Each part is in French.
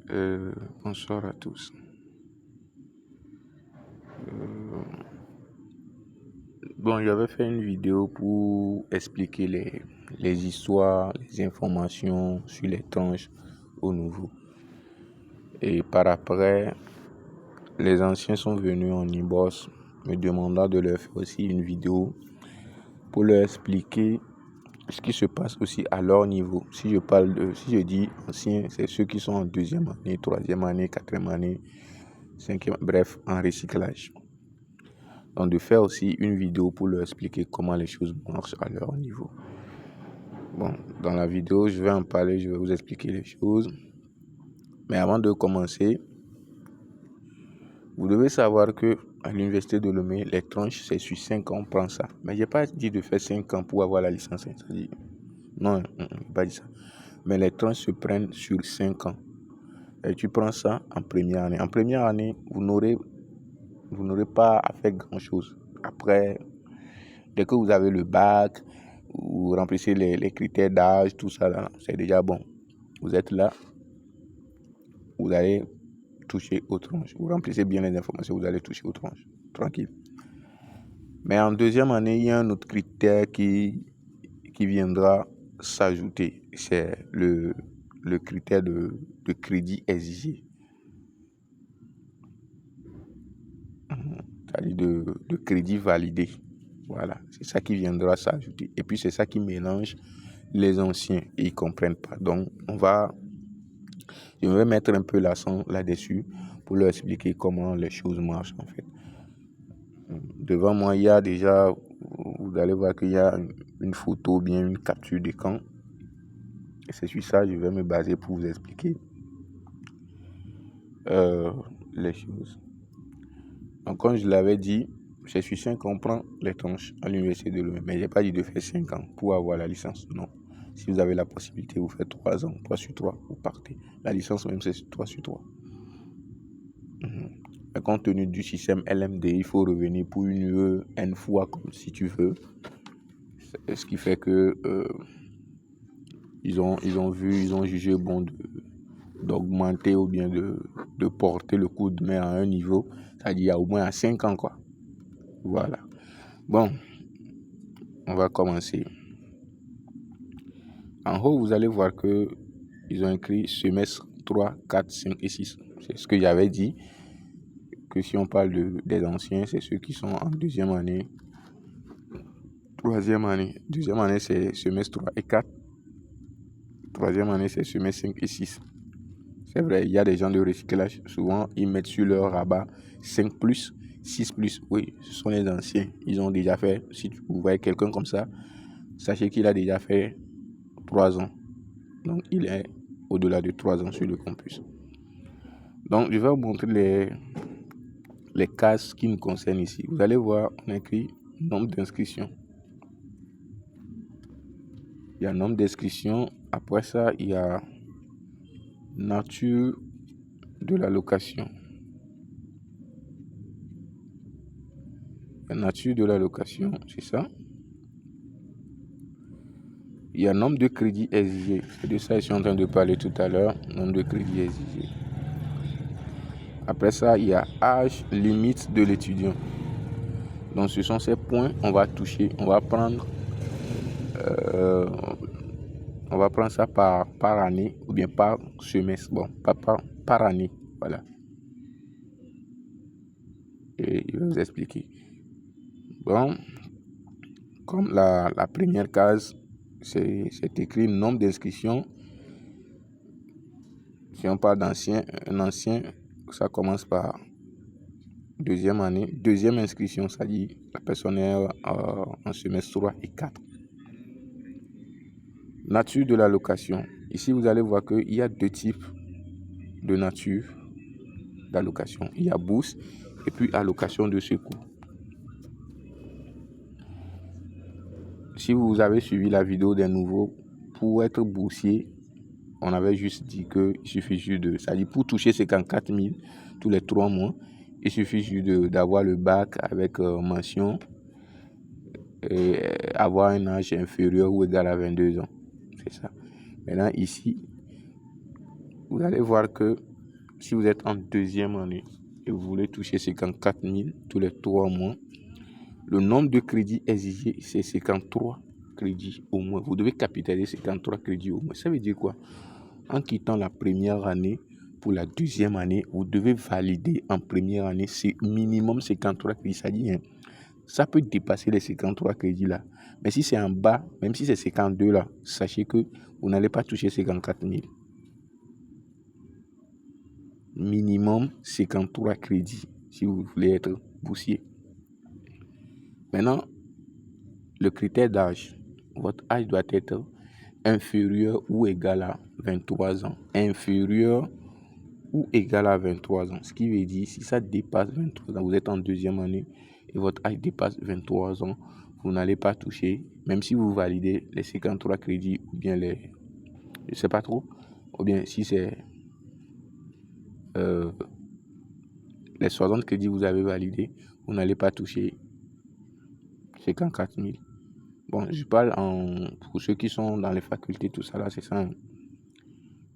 Bonsoir à tous. J'avais fait une vidéo pour expliquer les histoires, les informations sur les tranches au nouveau. Et par après, les anciens sont venus en inbox me demandant de leur faire aussi une vidéo pour leur expliquer ce qui se passe aussi à leur niveau. Si je dis anciens, c'est ceux qui sont en deuxième année, troisième année, quatrième année, cinquième, bref, en recyclage. Donc de faire aussi une vidéo pour leur expliquer comment les choses marchent à leur niveau. Dans la vidéo, je vais en parler, je vais vous expliquer les choses. Mais avant de commencer, vous devez savoir que à l'université de Lomé, les tranches, c'est sur 5 ans, on prend ça. Mais je n'ai pas dit de faire 5 ans pour avoir la licence. Non, je n'ai pas dit ça. Mais les tranches se prennent sur 5 ans. Et tu prends ça en première année. En première année, vous n'aurez pas à faire grand-chose. Après, dès que vous avez le bac, vous remplissez les critères d'âge, tout ça, là, c'est déjà bon. Vous êtes là, vous allez toucher aux tranches. Vous remplissez bien les informations, vous allez toucher aux tranches. Tranquille. Mais en deuxième année, il y a un autre critère qui viendra s'ajouter. C'est le critère de crédit exigé. C'est-à-dire de crédit validé. Voilà, c'est ça qui viendra s'ajouter. Et puis c'est ça qui mélange les anciens et ils ne comprennent pas. Donc je vais mettre un peu l'accent là-dessus pour leur expliquer comment les choses marchent en fait. Devant moi, il y a déjà, vous allez voir qu'il y a une photo, bien une capture d'écran. Et c'est sur ça que je vais me baser pour vous expliquer les choses. Donc comme je l'avais dit, c'est sur 5 ans, on prend les tranches à l'université de Lomé. Mais je n'ai pas dit de faire 5 ans pour avoir la licence, non. Si vous avez la possibilité, vous faites 3 ans, 3 sur 3, vous partez. La licence même, c'est 3 sur 3. Mais compte tenu du système LMD, il faut revenir pour une N fois comme si tu veux. Ce qui fait que ils ont jugé bon d'augmenter ou bien de porter le coup de main à un niveau, c'est-à-dire au moins à 5 ans, quoi. Voilà. Bon, on va commencer. En haut, vous allez voir que ils ont écrit semestre 3, 4, 5 et 6. C'est ce que j'avais dit, que si on parle des anciens, c'est ceux qui sont en deuxième année, troisième année. Deuxième année, c'est semestre 3 et 4. Troisième année, c'est semestre 5 et 6. C'est vrai, il y a des gens de recyclage. Souvent, ils mettent sur leur rabat 5 plus, 6 plus. Oui, ce sont les anciens. Ils ont déjà fait. Si vous voyez quelqu'un comme ça, sachez qu'il a déjà fait 3 ans. Donc, il est au-delà de 3 ans sur le campus. Donc, je vais vous montrer les cases qui nous concernent ici. Vous allez voir, on a écrit nombre d'inscriptions. Il y a nombre d'inscriptions. Après ça, il y a nature de l'allocation. La nature de l'allocation, c'est ça. Il y a nombre de crédits exigés. C'est de ça que je suis en train de parler tout à l'heure. Nombre de crédits exigés. Après ça, il y a âge limite de l'étudiant. Donc, ce sont ces points qu'on va toucher. On va prendre ça par année ou bien par semestre. Bon, par année. Voilà. Et je vais vous expliquer. Bon, comme la première case, c'est écrit nombre d'inscriptions. Si on parle d'ancien, un ancien, ça commence par deuxième année. Deuxième inscription, ça dit la personne est en semestre 3 et 4. Nature de l'allocation. Ici, vous allez voir qu'il y a 2 types de nature d'allocation. Il y a bourse et puis allocation de secours. Si vous avez suivi la vidéo des nouveaux, pour être boursier, on avait juste dit qu'il suffit juste c'est-à-dire pour toucher 54 000 tous les 3 mois, il suffit juste d'avoir le bac avec mention et avoir un âge inférieur ou égal à 22 ans. C'est ça. Maintenant, ici, vous allez voir que si vous êtes en deuxième année et vous voulez toucher 54 000 tous les 3 mois, le nombre de crédits exigés, c'est 53 crédits au moins. Vous devez capitaliser 53 crédits au moins. Ça veut dire quoi? En quittant la première année pour la deuxième année, vous devez valider en première année, c'est minimum 53 crédits. Ça dit, hein, ça peut dépasser les 53 crédits là. Mais si c'est en bas, même si c'est 52 là, sachez que vous n'allez pas toucher 54 000. Minimum 53 crédits si vous voulez être boursier. Maintenant, le critère d'âge. Votre âge doit être inférieur ou égal à 23 ans. Inférieur ou égal à 23 ans. Ce qui veut dire, si ça dépasse 23 ans, vous êtes en deuxième année et votre âge dépasse 23 ans, vous n'allez pas toucher, même si vous validez les 53 crédits ou bien les... Je ne sais pas trop. Ou bien si c'est... les 60 crédits que vous avez validés, vous n'allez pas toucher 54 000. Bon, je parle pour ceux qui sont dans les facultés, tout ça là, c'est ça.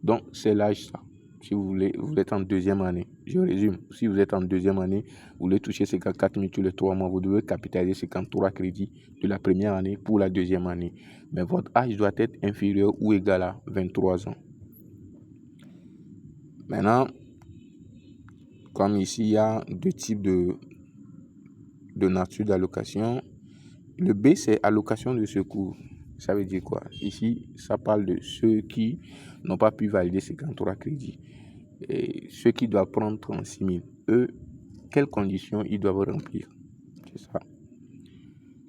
Donc, c'est l'âge ça. Si vous voulez, vous êtes en deuxième année. Je résume. Si vous êtes en deuxième année, vous voulez toucher 54 000 tous les 3 mois, vous devez capitaliser 53 crédits de la première année pour la deuxième année. Mais votre âge doit être inférieur ou égal à 23 ans. Maintenant, comme ici, il y a 2 types de nature d'allocation. Le B, c'est allocation de secours. Ça veut dire quoi? Ici, ça parle de ceux qui n'ont pas pu valider 53 crédits. Et ceux qui doivent prendre 36 000. Eux, quelles conditions ils doivent remplir? C'est ça.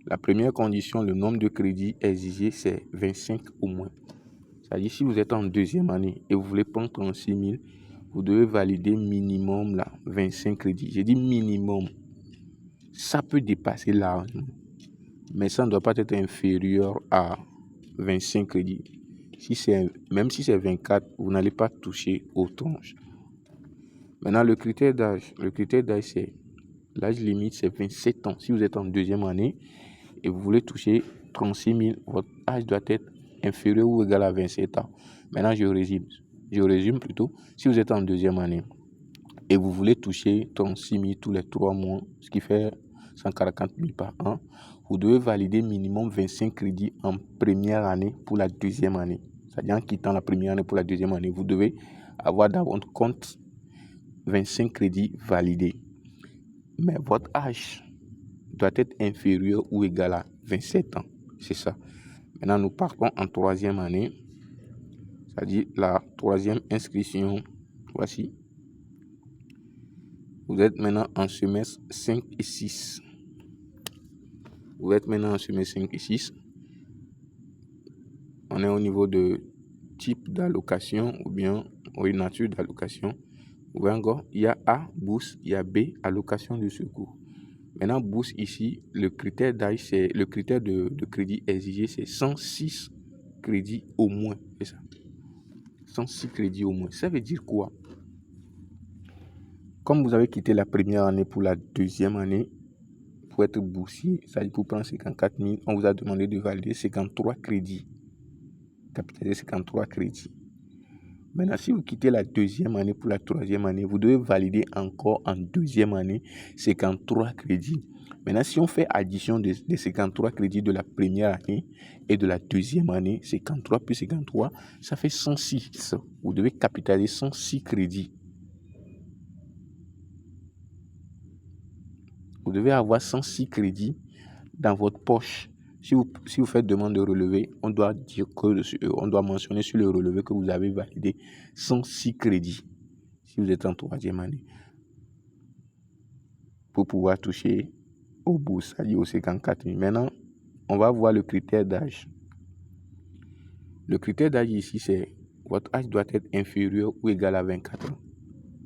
La première condition, le nombre de crédits exigés, c'est 25 au moins. C'est-à-dire, si vous êtes en deuxième année et vous voulez prendre 36 000, vous devez valider minimum là, 25 crédits. J'ai dit minimum. Ça peut dépasser largement, mais ça ne doit pas être inférieur à 25 crédits. Même si c'est 24, vous n'allez pas toucher aux tranches. Maintenant, le critère d'âge, c'est l'âge limite, c'est 27 ans. Si vous êtes en deuxième année et vous voulez toucher 36 000, votre âge doit être inférieur ou égal à 27 ans. Maintenant, je résume plutôt. Si vous êtes en deuxième année et vous voulez toucher 36 000 tous les 3 mois, ce qui fait 140 000 par an, vous devez valider minimum 25 crédits en première année pour la deuxième année. C'est-à-dire en quittant la première année pour la deuxième année, vous devez avoir dans votre compte 25 crédits validés. Mais votre âge doit être inférieur ou égal à 27 ans. C'est ça. Maintenant, nous partons en troisième année. C'est-à-dire la troisième inscription. Voici. Vous êtes maintenant en semestre 5 et 6. Vous êtes maintenant en semestre 5 et 6. On est au niveau de type d'allocation ou bien nature d'allocation. Vous voyez encore, il y a A, bourse, il y a B, allocation de secours. Maintenant, bourse ici, le critère d'âge, c'est le critère de crédit exigé, c'est 106 crédits au moins. C'est ça. 106 crédits au moins. Ça veut dire quoi? Comme vous avez quitté la première année pour la deuxième année, pour être boursier, c'est-à-dire pour prendre 54 000, on vous a demandé de valider 53 crédits. Capitaliser 53 crédits. Maintenant, si vous quittez la deuxième année pour la troisième année, vous devez valider encore en deuxième année 53 crédits. Maintenant, si on fait addition des 53 crédits de la première année et de la deuxième année, 53 plus 53, ça fait 106. Vous devez capitaliser 106 crédits. Vous devez avoir 106 crédits dans votre poche. Si vous faites demande de relevé, on doit mentionner sur le relevé que vous avez validé 106 crédits si vous êtes en troisième année pour pouvoir toucher aux bourses, c'est-à-dire aux 54 000. Maintenant, on va voir le critère d'âge. Le critère d'âge ici, c'est votre âge doit être inférieur ou égal à 24 ans.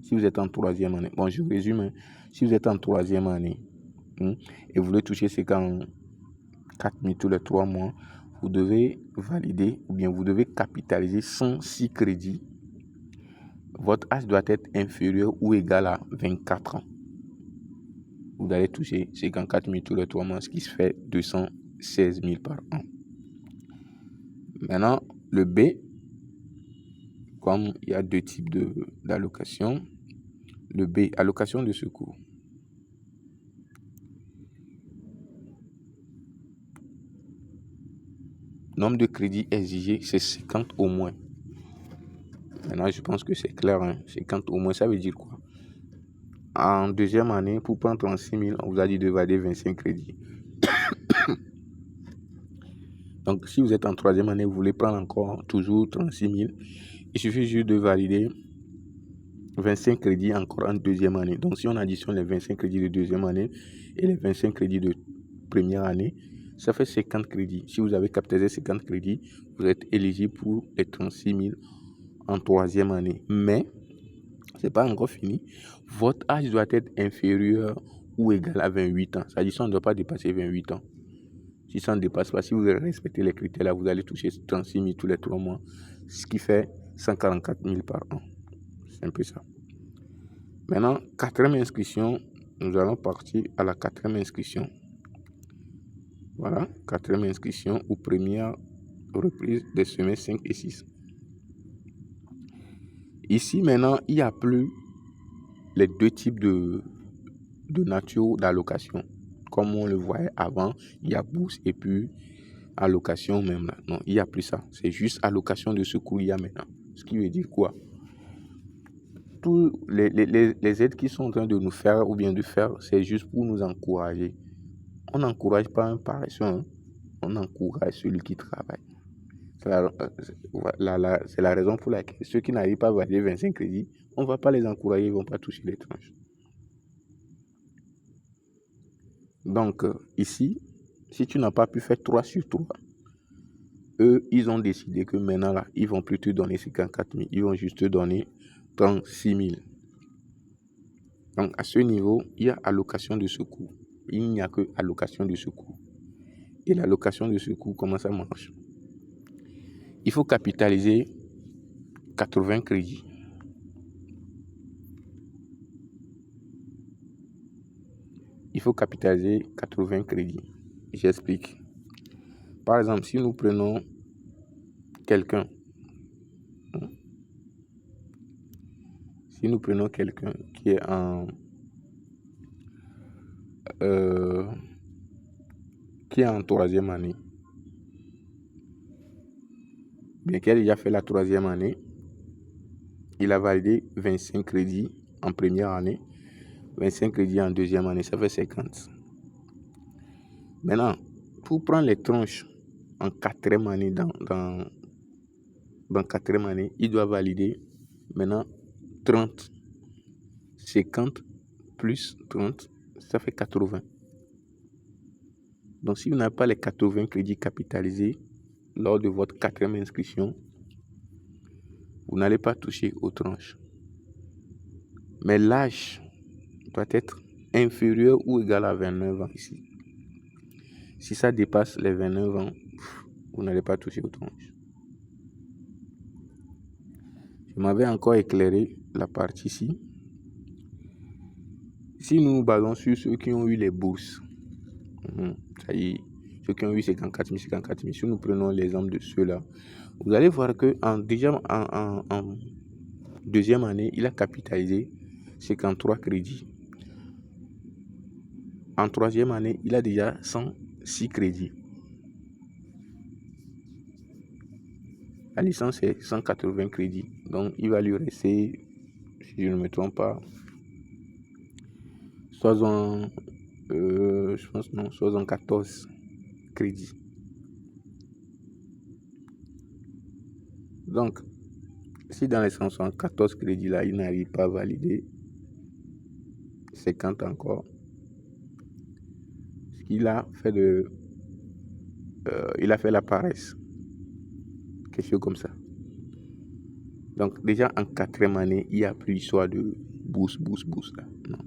Si vous êtes en troisième année, bon, je résume, si vous êtes en troisième année et vous voulez toucher 54 000 tous les 3 mois, vous devez valider ou bien vous devez capitaliser 106 crédits. Votre âge doit être inférieur ou égal à 24 ans. Vous allez toucher 54 000 tous les 3 mois, ce qui se fait 216 000 par an. Maintenant, le B, comme il y a deux types d'allocations. Le B, allocation de secours. Nombre de crédits exigés, c'est 50 au moins. Maintenant, je pense que c'est clair. 50 au moins, ça veut dire quoi? En deuxième année, pour prendre 36 000, on vous a dit de valider 25 crédits. Donc, si vous êtes en troisième année, vous voulez prendre encore toujours 36 000, il suffit juste de valider 25 crédits encore en deuxième année. Donc, si on additionne les 25 crédits de deuxième année et les 25 crédits de première année, ça fait 50 crédits. Si vous avez capitalisé 50 crédits, vous êtes éligible pour les 36 000 en troisième année. Mais, ce n'est pas encore fini. Votre âge doit être inférieur ou égal à 28 ans. C'est-à-dire que ça ne doit pas dépasser 28 ans. Si ça ne dépasse pas, si vous respectez les critères là, vous allez toucher 36 000 tous les 3 mois, ce qui fait 144 000 par an. C'est un peu ça. Maintenant, quatrième inscription, nous allons partir à la quatrième inscription. Voilà, quatrième inscription ou première reprise des semestres 5 et 6. Ici, maintenant, il n'y a plus les deux types de nature d'allocation. Comme on le voyait avant, il y a bourse et puis allocation même là. Non, il n'y a plus ça. C'est juste allocation de secours il y a maintenant. Ce qui veut dire quoi? Tous les aides qui sont en train de nous faire ou bien de faire, c'est juste pour nous encourager. On n'encourage pas un paresseux, hein. On encourage celui qui travaille. C'est la raison pour laquelle ceux qui n'arrivent pas à valider 25 crédits, on ne va pas les encourager, ils ne vont pas toucher les tranches. Donc, ici, si tu n'as pas pu faire 3 sur 3, eux, ils ont décidé que maintenant, là, ils ne vont plus te donner 54 000, ils vont juste te donner 36 000. Donc, à ce niveau, il y a allocation de secours. Il n'y a que allocation de secours. Et l'allocation de secours, comment ça marche? Il faut capitaliser 80 crédits. Il faut capitaliser 80 crédits. J'explique. Par exemple, si nous prenons quelqu'un, qui est en troisième année, bien qu'il ait déjà fait la troisième année, il a validé 25 crédits en première année, 25 crédits en deuxième année, ça fait 50. Maintenant, pour prendre les tranches en quatrième année, dans quatrième année, il doit valider maintenant 30. 50 plus 30, ça fait 80. Donc, si vous n'avez pas les 80 crédits capitalisés lors de votre quatrième inscription, vous n'allez pas toucher aux tranches. Mais l'âge doit être inférieur ou égal à 29 ans ici. Si ça dépasse les 29 ans, vous n'allez pas toucher aux tranches. Je m'avais encore éclairé la partie ici. Si nous nous basons sur ceux qui ont eu les bourses, ça y est, ceux qui ont eu 54 000, si nous prenons l'exemple de ceux-là, vous allez voir que en deuxième année, il a capitalisé 53 crédits. En troisième année, il a déjà 106 crédits. La licence est 180 crédits. Donc, il va lui rester, si je ne me trompe pas, 74 crédits. Donc, si dans les 174 crédits là, il n'arrive pas à valider 50 encore, il a fait la paresse, quelque chose comme ça. Donc déjà en quatrième année, il n'y a plus l'histoire de bourse là. Non.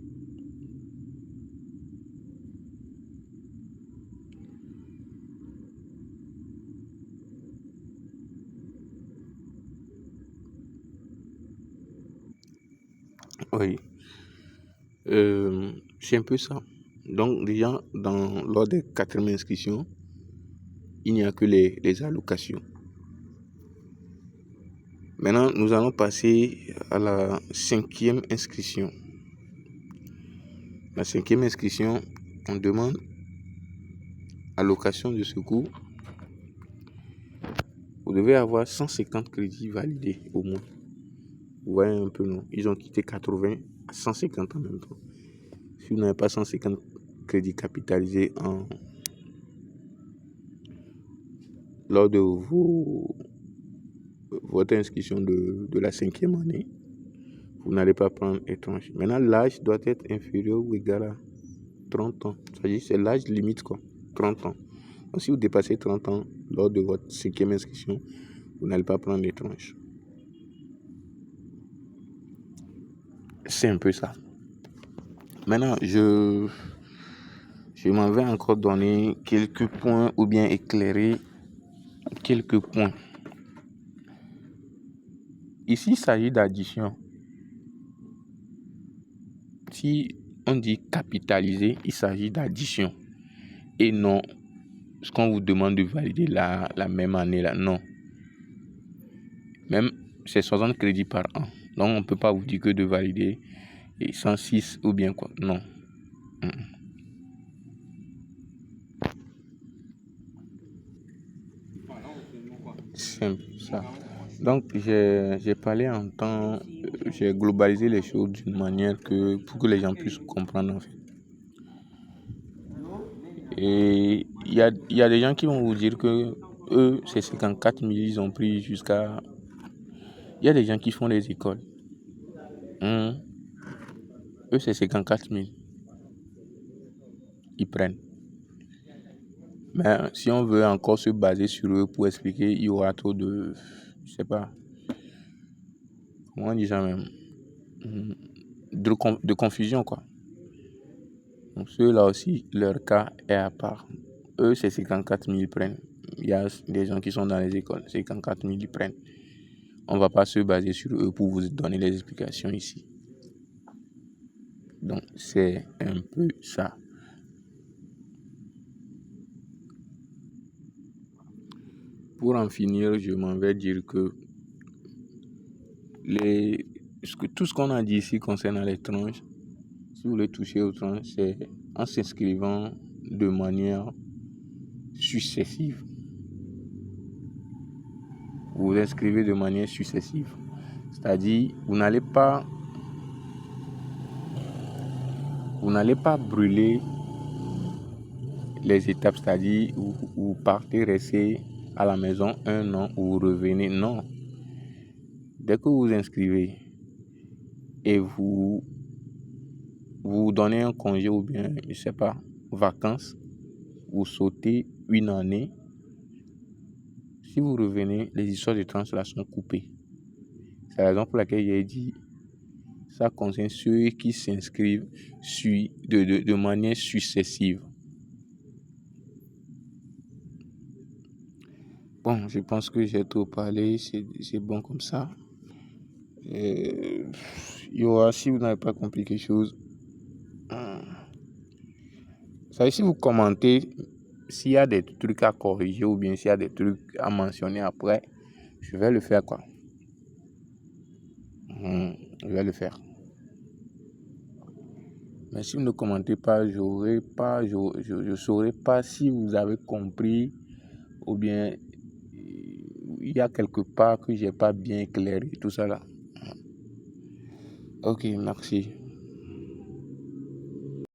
Oui. C'est un peu ça. Donc déjà, lors des quatrième inscriptions, il n'y a que les allocations. Maintenant, nous allons passer à la 5e inscription. La 5e inscription, on demande allocation de secours. Vous devez avoir 150 crédits validés au moins. Vous voyez un peu, non? Ils ont quitté 80 à 150 en même temps. Si vous n'avez pas 150 crédits capitalisés lors de votre inscription de la 5e année, vous n'allez pas prendre étranger. Maintenant, l'âge doit être inférieur ou égal à 30 ans. C'est l'âge limite, quoi. 30 ans. Donc, si vous dépassez 30 ans lors de votre 5e inscription, vous n'allez pas prendre l'étranger. C'est un peu ça. Maintenant, je m'en vais encore donner quelques points ou bien éclairer quelques points. Ici, il s'agit d'addition. Si on dit capitaliser, il s'agit d'addition. Et non, ce qu'on vous demande de valider la même année là, non. Même, c'est 60 crédits par an. Donc, on ne peut pas vous dire que de valider 106 ou bien quoi. Non. C'est ça. Donc, j'ai parlé en temps, j'ai globalisé les choses d'une manière pour que les gens puissent comprendre en fait. Et il y a des gens qui vont vous dire que eux, c'est 54 000, ils ont pris jusqu'à... Il y a des gens qui font des écoles. Eux, c'est 54 000. Ils prennent. Mais si on veut encore se baser sur eux pour expliquer, il y aura trop de... Je sais pas. Comment on dit ça même? De confusion, quoi. Donc ceux-là aussi, leur cas est à part. Eux, c'est 54 000 ils prennent. Il y a des gens qui sont dans les écoles, 54 000 ils prennent. On ne va pas se baser sur eux pour vous donner les explications ici. Donc, c'est un peu ça. Pour en finir, je m'en vais dire que tout ce qu'on a dit ici concernant les tranches, si vous voulez toucher aux tranches, c'est en s'inscrivant de manière successive. Vous vous inscrivez de manière successive. C'est-à-dire, vous n'allez pas brûler les étapes, c'est-à-dire vous partez rester à la maison 1 an ou vous revenez. Non. Dès que vous vous inscrivez et vous donnez un congé ou bien, je sais pas, vacances, vous sautez 1 année. Si vous revenez, les histoires de tranches là sont coupées. C'est la raison pour laquelle j'ai dit ça concerne ceux qui s'inscrivent de manière successive. Bon, je pense que j'ai trop parlé, c'est bon comme ça. Il y aura, si vous n'avez pas compris quelque chose, ça veut dire si vous commentez, s'il y a des trucs à corriger ou bien s'il y a des trucs à mentionner après, je vais le faire quoi. Je vais le faire. Mais si vous ne commentez pas, je ne saurais pas si vous avez compris ou bien il y a quelque part que j'ai pas bien éclairé tout ça là. Ok, merci.